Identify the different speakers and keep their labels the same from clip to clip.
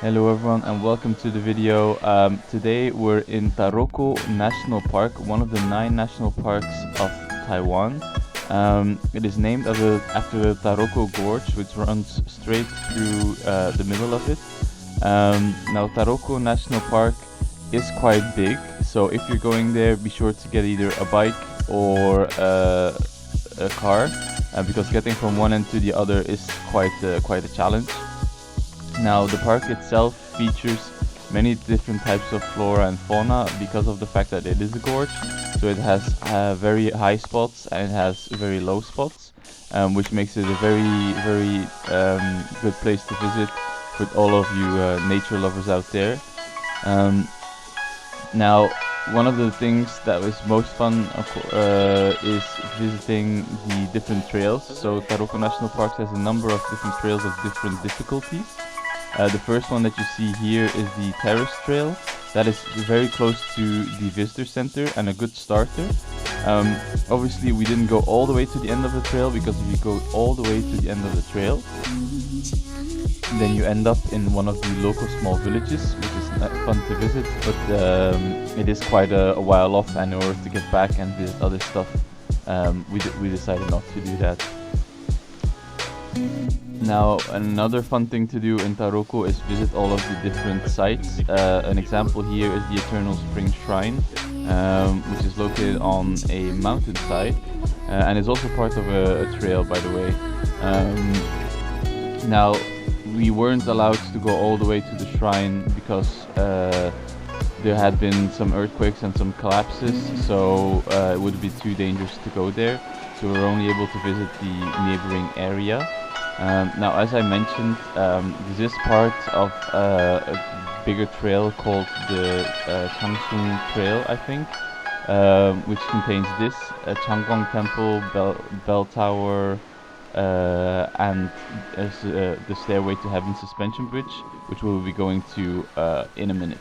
Speaker 1: Hello everyone and welcome to the video. Today we're in Taroko National Park, one of the 9 national parks of Taiwan. It is named after the Taroko Gorge, which runs straight through the middle of it. Now Taroko National Park is quite big, so if you're going there, be sure to get either a bike or a car, because getting from one end to the other is quite a challenge. Now the park itself features many different types of flora and fauna because of the fact that it is a gorge. So it has very high spots and it has very low spots, which makes it a very good place to visit with all of you nature lovers out there. Now one of the things that was most fun is visiting the different trails. So Taroko National Park has a number of different trails of different difficulties. The first one that you see here is the Terrace Trail. That is very close to the visitor center and a good starter. Obviously we didn't go all the way to the end of the trail, because if you go all the way to the end of the trail, then you end up in one of the local small villages, which is fun to visit, but it is quite a while off, and in order to get back and visit other stuff, we decided not to do that. Now another fun thing to do in Taroko is visit all of the different sites. An example here is the Eternal Spring Shrine, which is located on a mountainside, and is also part of a trail, by the way. Now we weren't allowed to go all the way to the shrine because there had been some earthquakes and some collapses, so it would be too dangerous to go there, so we were only able to visit the neighboring area. Now, as I mentioned, this is part of a bigger trail called the Changuang Trail, I think, which contains this Changuang Temple, Bell Tower, and the Stairway to Heaven suspension bridge, which we'll be going to in a minute.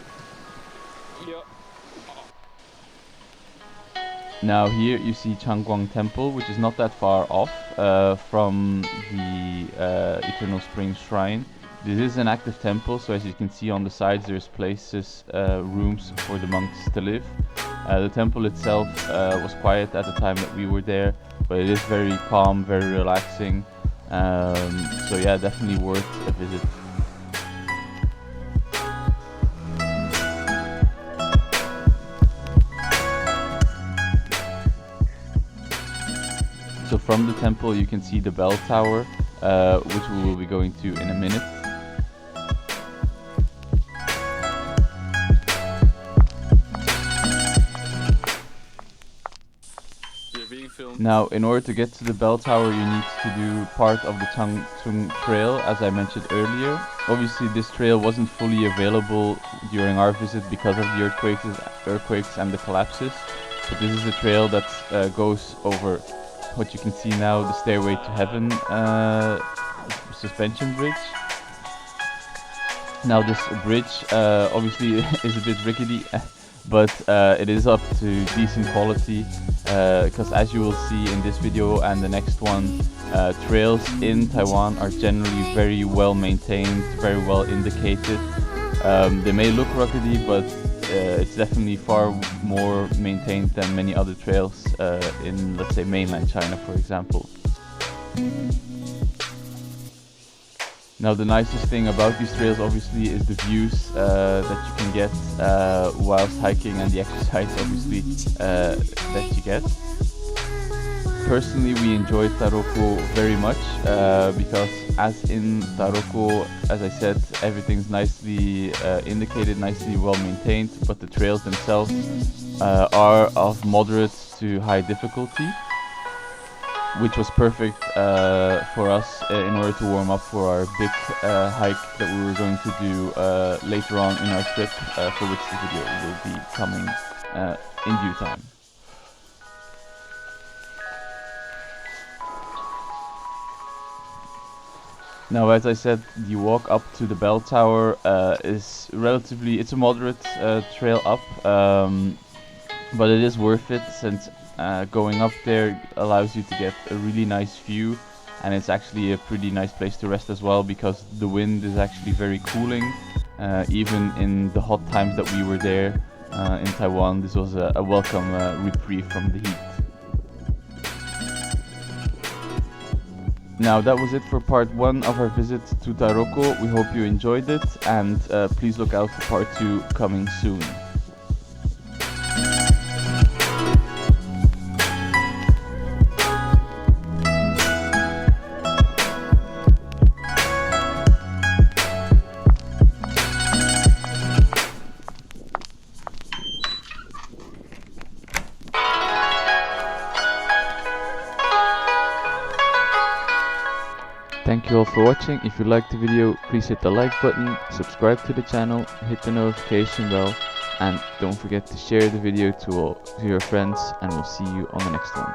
Speaker 1: Now here you see Changuang Temple, which is not that far off from the Eternal Spring Shrine. This is an active temple, so as you can see on the sides there's places, rooms for the monks to live. The temple itself was quiet at the time that we were there, but it is very calm, very relaxing. So yeah, definitely worth a visit. So from the temple you can see the bell tower, which we will be going to in a minute. Now, in order to get to the bell tower, you need to do part of the Changuang Trail, as I mentioned earlier. Obviously this trail wasn't fully available during our visit because of the earthquakes and the collapses, but this is a trail that goes over what you can see now, the Stairway to Heaven suspension bridge. Now this bridge obviously is a bit rickety, but it is up to decent quality, because as you will see in this video and the next one, trails in Taiwan are generally very well maintained, very well indicated. They may look ruggedy, but it's definitely far more maintained than many other trails in, let's say, mainland China, for example. Now the nicest thing about these trails obviously is the views that you can get whilst hiking, and the exercise obviously that you get. Personally, we enjoyed Taroko very much because as in Taroko, as I said, everything's nicely indicated, nicely well maintained, but the trails themselves are of moderate to high difficulty, which was perfect for us in order to warm up for our big hike that we were going to do later on in our trip, for which the video will be coming in due time. Now, as I said, the walk up to the bell tower is it's a moderate trail up, but it is worth it, since going up there allows you to get a really nice view, and it's actually a pretty nice place to rest as well, because the wind is actually very cooling, Even in the hot times that we were there in Taiwan, this was a welcome reprieve from the heat. Now that was it for part 1 of our visit to Taroko. We hope you enjoyed it, and please look out for part 2 coming soon. Thank you all for watching. If you liked the video, please hit the like button, subscribe to the channel, hit the notification bell, and don't forget to share the video to your friends, and we'll see you on the next one.